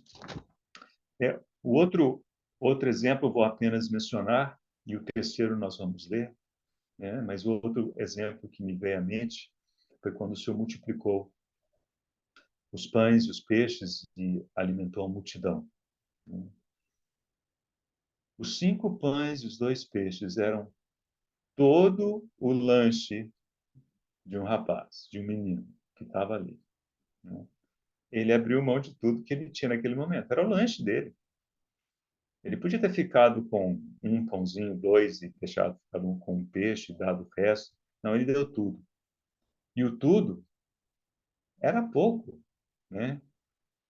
Speaker 1: O outro exemplo eu vou apenas mencionar, e o terceiro nós vamos ler, né? Mas o outro exemplo que me veio à mente foi quando o Senhor multiplicou os pães e os peixes e alimentou a multidão, né? Os 5 pães e os 2 peixes eram todo o lanche de um rapaz, de um menino que estava ali, né? Ele abriu mão de tudo que ele tinha naquele momento. Era o lanche dele. Ele podia ter ficado com um pãozinho, dois, e deixado com um peixe, dado o resto. Não, ele deu tudo. E o tudo era pouco, né?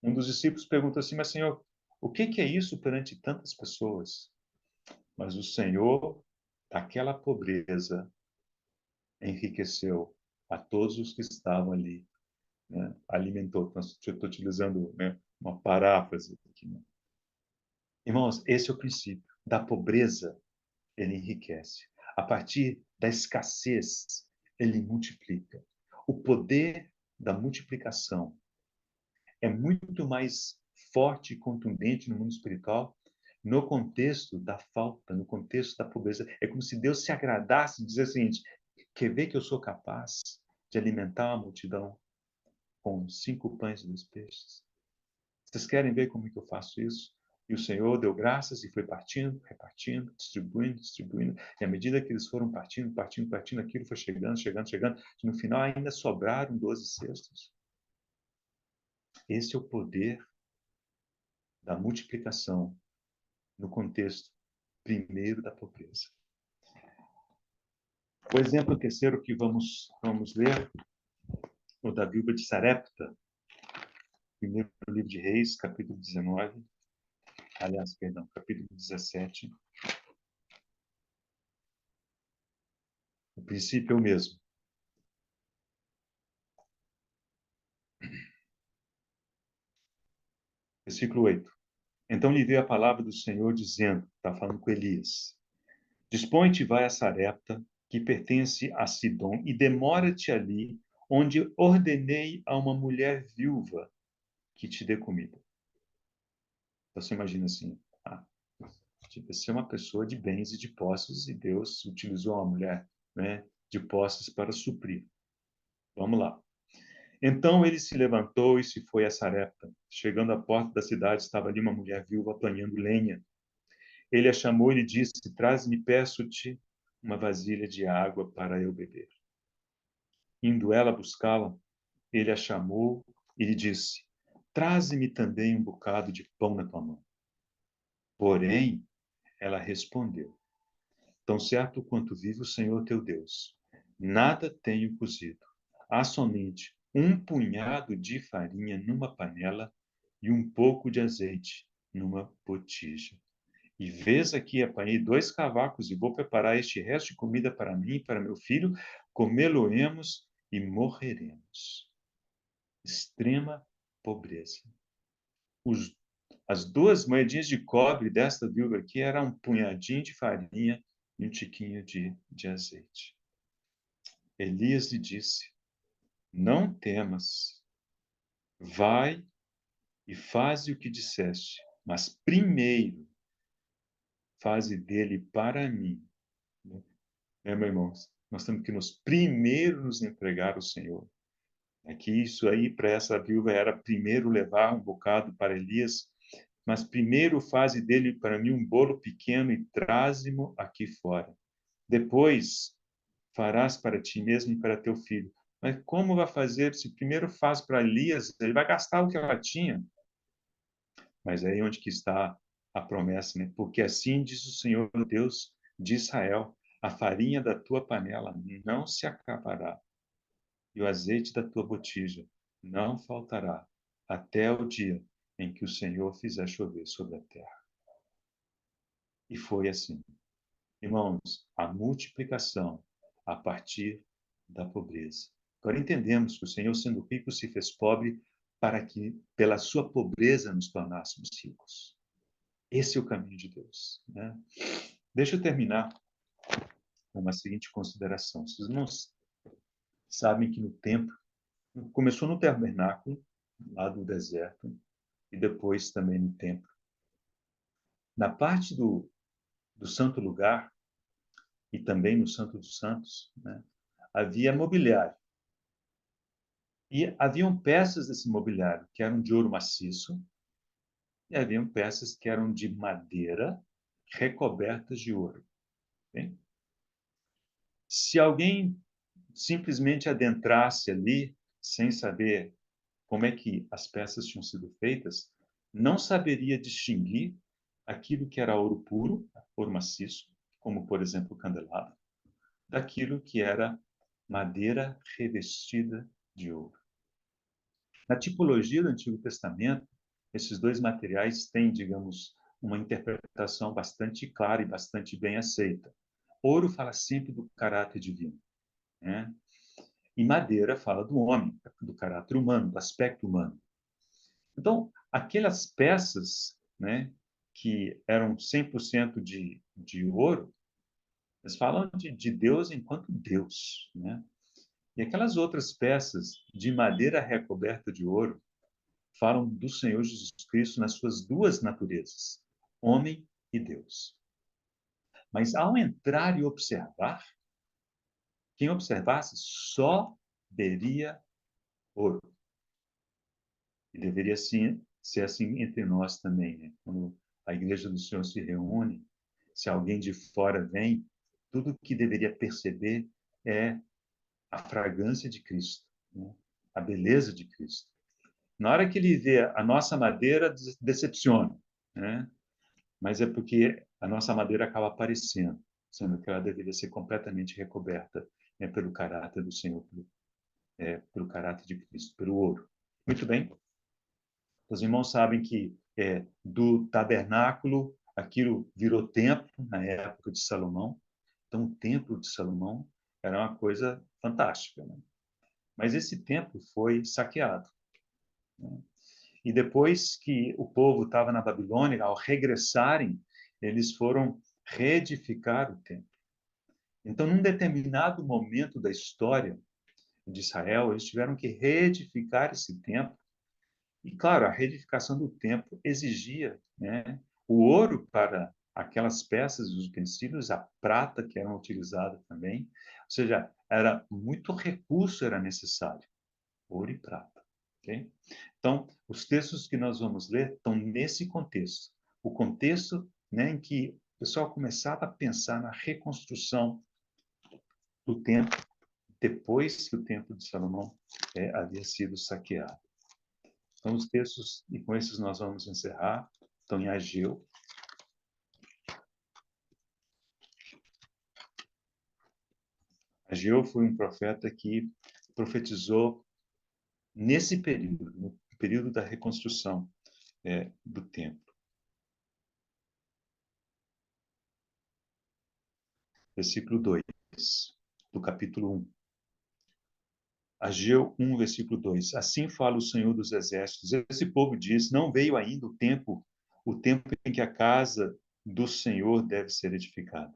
Speaker 1: Um dos discípulos perguntou assim, mas Senhor, o que é isso perante tantas pessoas? Mas o Senhor, daquela pobreza, enriqueceu a todos os que estavam ali, né? Alimentou. Eu estou utilizando, né, uma paráfrase aqui, né? Irmãos, esse é o princípio da pobreza. ele enriquece. A partir da escassez, ele multiplica. O poder da multiplicação é muito mais forte e contundente no mundo espiritual no contexto da falta, no contexto da pobreza. É como se Deus se agradasse de dizer o seguinte: quer ver que eu sou capaz de alimentar uma multidão com 5 pães e 2 peixes? Vocês querem ver como é que eu faço isso? E o Senhor deu graças e foi partindo, repartindo, distribuindo, distribuindo. E à medida que eles foram partindo, partindo, partindo, aquilo foi chegando, chegando, chegando. E no final ainda sobraram 12 cestos. Esse é o poder da multiplicação no contexto primeiro da pobreza. O exemplo terceiro que vamos ler, o da viúva de Sarepta, primeiro livro de Reis, capítulo 19, aliás, perdão, capítulo 17. O princípio é o mesmo. Versículo 8. Então lhe veio a palavra do Senhor dizendo, está falando com Elias, dispõe-te e vai a Sarepta, que pertence a Sidom, e demora-te ali, onde ordenei a uma mulher viúva que te dê comida. Você imagina assim, tipo, ser uma pessoa de bens e de posses, e Deus utilizou uma mulher, né, de posses para suprir. Vamos lá. Então ele se levantou e se foi a Sarepta. Chegando à porta da cidade, estava ali uma mulher viúva apanhando lenha. Ele a chamou e lhe disse: Traz-me, peço-te, uma vasilha de água para eu beber. Indo ela buscá-la, ele a chamou e lhe disse: Traze-me também um bocado de pão na tua mão. Porém, ela respondeu: Tão certo quanto vive o Senhor teu Deus, nada tenho cozido. Há somente um punhado de farinha numa panela e um pouco de azeite numa botija. E vês aqui, apanhei 2 cavacos e vou preparar este resto de comida para mim e para meu filho, comê-lo-emos e morreremos. Extrema pobreza. As 2 moedinhas de cobre desta viúva aqui eram um punhadinho de farinha e um tiquinho de azeite. Elias lhe disse: Não temas, vai e faze o que disseste, mas primeiro faze dele para mim. Meu irmão, nós temos que primeiro nos entregar ao Senhor. É que isso aí, para essa viúva, era primeiro levar um bocado para Elias, mas primeiro faze dele para mim um bolo pequeno e traze-mo aqui fora. Depois farás para ti mesmo e para teu filho. Mas como vai fazer se primeiro faz para Elias? Ele vai gastar o que ela tinha. Mas é aí onde que está a promessa, né? Porque assim diz o Senhor Deus de Israel: a farinha da tua panela não se acabará, e o azeite da tua botija não faltará, até o dia em que o Senhor fizer chover sobre a terra. E foi assim. Irmãos, a multiplicação a partir da pobreza. Agora entendemos que o Senhor, sendo rico, se fez pobre para que, pela sua pobreza, nos tornássemos ricos. Esse é o caminho de Deus, né? Deixa eu terminar com uma seguinte consideração. Os irmãos sabem que no templo, começou no tabernáculo, lá do deserto, e depois também no templo. Na parte do santo lugar, e também no Santo dos Santos, né, havia mobiliário. E haviam peças desse mobiliário que eram de ouro maciço, e haviam peças que eram de madeira recobertas de ouro. Bem? Se alguém simplesmente adentrasse ali, sem saber como é que as peças tinham sido feitas, não saberia distinguir aquilo que era ouro puro, ouro maciço, como, por exemplo, o candelabro, daquilo que era madeira revestida de ouro. Na tipologia do Antigo Testamento, esses 2 materiais têm, digamos, uma interpretação bastante clara e bastante bem aceita. Ouro fala sempre do caráter divino, né? E madeira fala do homem, do caráter humano, do aspecto humano. Então, aquelas peças, né, que eram 100% de ouro, Eles falam de Deus enquanto Deus, né? E aquelas outras peças de madeira recoberta de ouro falam do Senhor Jesus Cristo nas suas duas naturezas, homem e Deus. Mas ao entrar e observar, quem observasse só veria ouro. E deveria sim ser assim entre nós também, né? Quando a igreja do Senhor se reúne, se alguém de fora vem, tudo que deveria perceber é a fragrância de Cristo, né? A beleza de Cristo. Na hora que ele vê a nossa madeira, decepciona, né? Mas é porque a nossa madeira acaba aparecendo, sendo que ela deveria ser completamente recoberta, né, pelo caráter do Senhor, pelo caráter de Cristo, pelo ouro. Muito bem. Os irmãos sabem que do tabernáculo aquilo virou templo na época de Salomão. Então, o templo de Salomão era uma coisa fantástica, né? Mas esse templo foi saqueado, né? E depois que o povo estava na Babilônia, ao regressarem, eles foram reedificar o templo. Então, num determinado momento da história de Israel, eles tiveram que reedificar esse templo. E, claro, a reedificação do templo exigia, né, o ouro para aquelas peças e utensílios, a prata que eram utilizadas também. Ou seja, era muito recurso era necessário, ouro e prata. Okay? Então, os textos que nós vamos ler estão nesse contexto. O contexto, né, em que o pessoal começava a pensar na reconstrução do templo depois que o templo de Salomão havia sido saqueado. Então, os textos, e com esses nós vamos encerrar, estão em Ageu. Ageu foi um profeta que profetizou nesse período, no período da reconstrução do templo. Versículo 2 do capítulo 1. Ageu 1, versículo 2. Assim fala o Senhor dos Exércitos. Esse povo diz, não veio ainda o tempo em que a casa do Senhor deve ser edificada.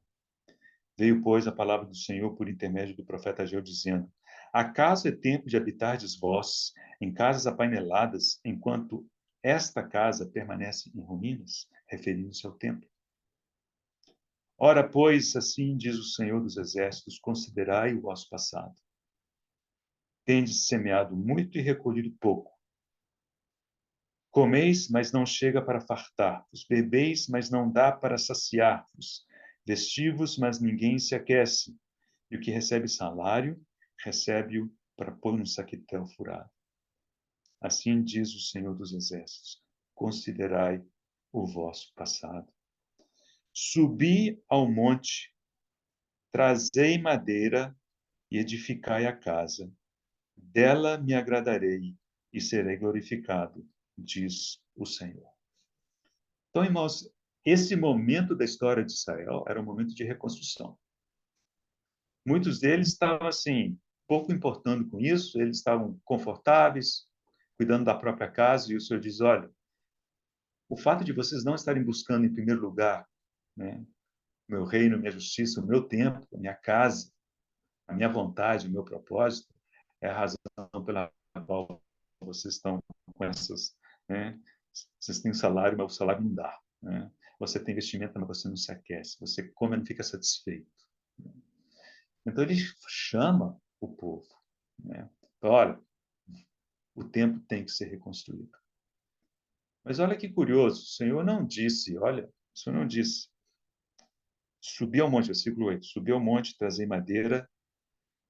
Speaker 1: Veio, pois, a palavra do Senhor por intermédio do profeta Ageu, dizendo, acaso é tempo de habitardes vós em casas apaineladas, enquanto esta casa permanece em ruínas, referindo-se ao templo? Ora, pois, assim diz o Senhor dos Exércitos, considerai o vosso passado. Tendes semeado muito e recolhido pouco. Comeis, mas não chega para fartar-vos. Bebeis, mas não dá para saciar-vos. Vestivos, mas ninguém se aquece. E o que recebe salário, recebe-o para pôr no saquetel furado. Assim diz o Senhor dos Exércitos, considerai o vosso passado. Subi ao monte, trazei madeira e edificai a casa. Dela me agradarei e serei glorificado, diz o Senhor. Então, irmãos, esse momento da história de Israel era um momento de reconstrução. Muitos deles estavam assim, pouco importando com isso, eles estavam confortáveis, cuidando da própria casa, e o Senhor diz, olha, o fato de vocês não estarem buscando em primeiro lugar, né, meu reino, minha justiça, o meu tempo, a minha casa, a minha vontade, o meu propósito, é a razão pela qual vocês estão com essas, né, vocês têm salário, mas o salário não dá, né? Você tem vestimenta, mas você não se aquece, você come e não fica satisfeito. Então ele chama o povo, né? Olha, o templo tem que ser reconstruído. Mas olha que curioso, o Senhor não disse, olha, o Senhor não disse, subi ao monte, versículo 8, subi ao monte, trazei madeira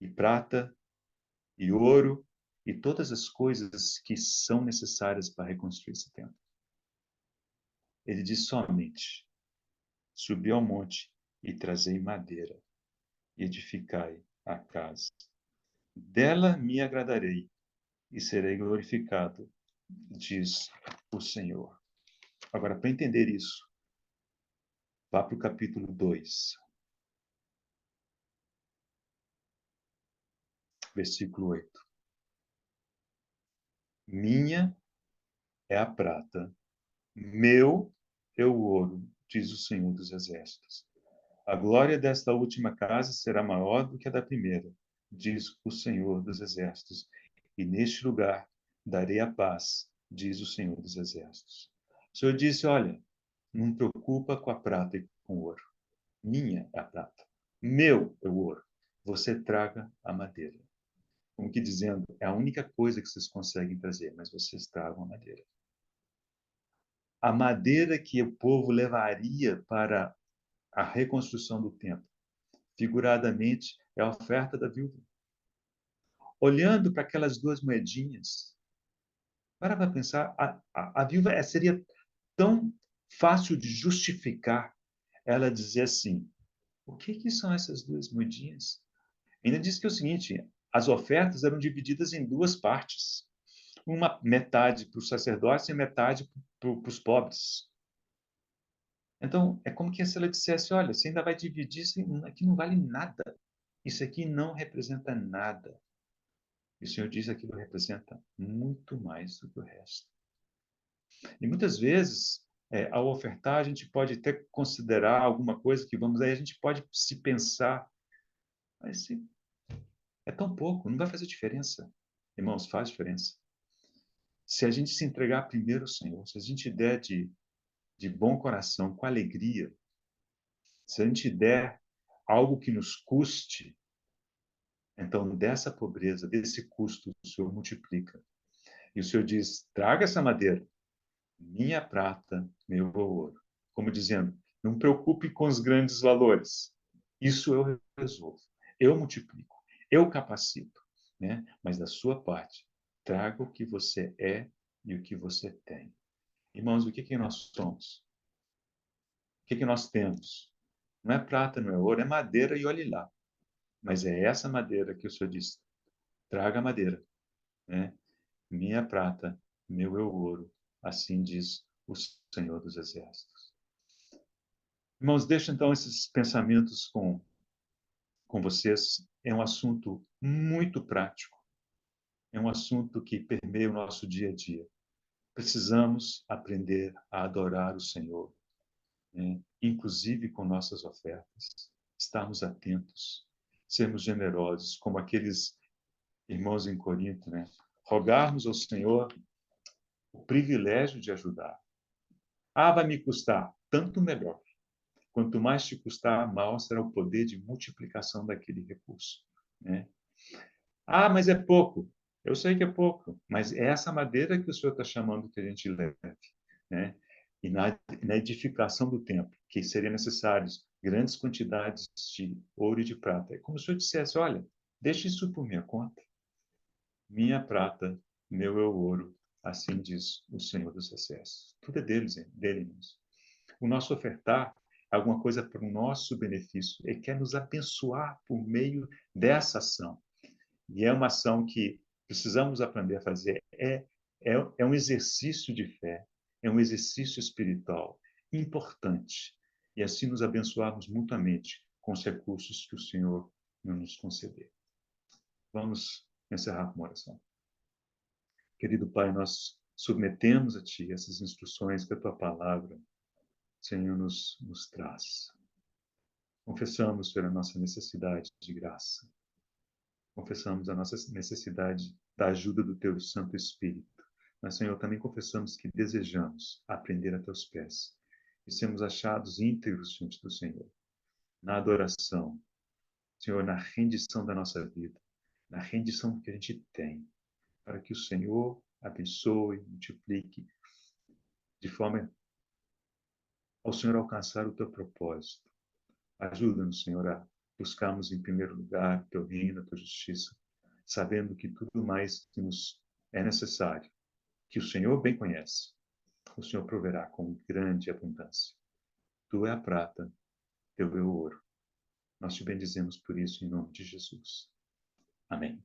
Speaker 1: e prata e ouro e todas as coisas que são necessárias para reconstruir esse templo. Ele diz somente, subi ao monte e trazei madeira e edificai a casa. Dela me agradarei e serei glorificado, diz o Senhor. Agora, para entender isso, vá para o capítulo 2, versículo 8. Minha é a prata, meu é o ouro, diz o Senhor dos Exércitos. A glória desta última casa será maior do que a da primeira, diz o Senhor dos Exércitos. E neste lugar darei a paz, diz o Senhor dos Exércitos. O Senhor disse, olha, não preocupa com a prata e com o ouro. Minha é a prata. Meu é o ouro. Você traga a madeira. Como que dizendo, é a única coisa que vocês conseguem trazer, mas vocês tragam a madeira. A madeira que o povo levaria para a reconstrução do templo, figuradamente, é a oferta da viúva. Olhando para aquelas duas moedinhas, para pensar, a viúva seria tão fácil de justificar ela dizer assim, o que são essas duas moedinhas? Ainda diz que é o seguinte, as ofertas eram divididas em duas partes. Uma metade para os sacerdotes e metade para os pobres. Então, é como que se ela dissesse, olha, você ainda vai dividir, isso aqui não vale nada. Isso aqui não representa nada. E o Senhor diz que aquilo representa muito mais do que o resto. E muitas vezes, ao ofertar, a gente pode até considerar alguma coisa que vamos aí, a gente pode se pensar, mas se é tão pouco, não vai fazer diferença. Irmãos, faz diferença. Se a gente se entregar primeiro ao Senhor, se a gente der de bom coração, com alegria, se a gente der algo que nos custe, então dessa pobreza, desse custo, o Senhor multiplica. E o Senhor diz, traga essa madeira, minha prata, meu ouro. Como dizendo, não preocupe com os grandes valores. Isso eu resolvo. Eu multiplico. Eu capacito. Né? Mas da sua parte, traga o que você é e o que você tem. Irmãos, o que nós somos? O que nós temos? Não é prata, não é ouro, é madeira e olhe lá. Mas é essa madeira que o Senhor diz, traga a madeira. Né? Minha prata, meu é o ouro. Assim diz o Senhor dos Exércitos. Irmãos, deixo então esses pensamentos com vocês. É um assunto muito prático. É um assunto que permeia o nosso dia a dia. Precisamos aprender a adorar o Senhor, né? Inclusive com nossas ofertas. Estarmos atentos, sermos generosos, como aqueles irmãos em Corinto, né? Rogarmos ao Senhor o privilégio de ajudar. Ah, vai me custar, tanto melhor. Quanto mais te custar, maior será o poder de multiplicação daquele recurso, né? Ah, mas é pouco. Eu sei que é pouco, mas é essa madeira que o Senhor está chamando que a gente leve, né? E na edificação do templo, que seriam necessários grandes quantidades de ouro e de prata. É como se eu dissesse, olha, deixe isso por minha conta. Minha prata, meu é o ouro, assim diz o Senhor dos Exércitos. Tudo é dele, irmãos. O nosso ofertar é alguma coisa para o nosso benefício. Ele quer nos abençoar por meio dessa ação. E é uma ação que precisamos aprender a fazer. É um exercício de fé, é um exercício espiritual importante. E assim nos abençoarmos mutuamente com os recursos que o Senhor nos conceder. Vamos encerrar com uma oração. Querido Pai, nós submetemos a Ti essas instruções que a Tua palavra, Senhor, nos traz. Confessamos pela nossa necessidade de graça. Confessamos a nossa necessidade da ajuda do Teu Santo Espírito. Mas, Senhor, também confessamos que desejamos aprender a Teus pés e sermos achados íntegros diante do Senhor, na adoração, Senhor, na rendição da nossa vida, na rendição que a gente tem, para que o Senhor abençoe, multiplique, de forma ao Senhor alcançar o Teu propósito. Ajuda-nos, Senhor, a buscarmos em primeiro lugar o Teu reino, a Tua justiça, sabendo que tudo mais que nos é necessário, que o Senhor bem conhece, o Senhor proverá com grande abundância. Tu é a prata, Teu é o ouro. Nós te bendizemos por isso em nome de Jesus. Amém.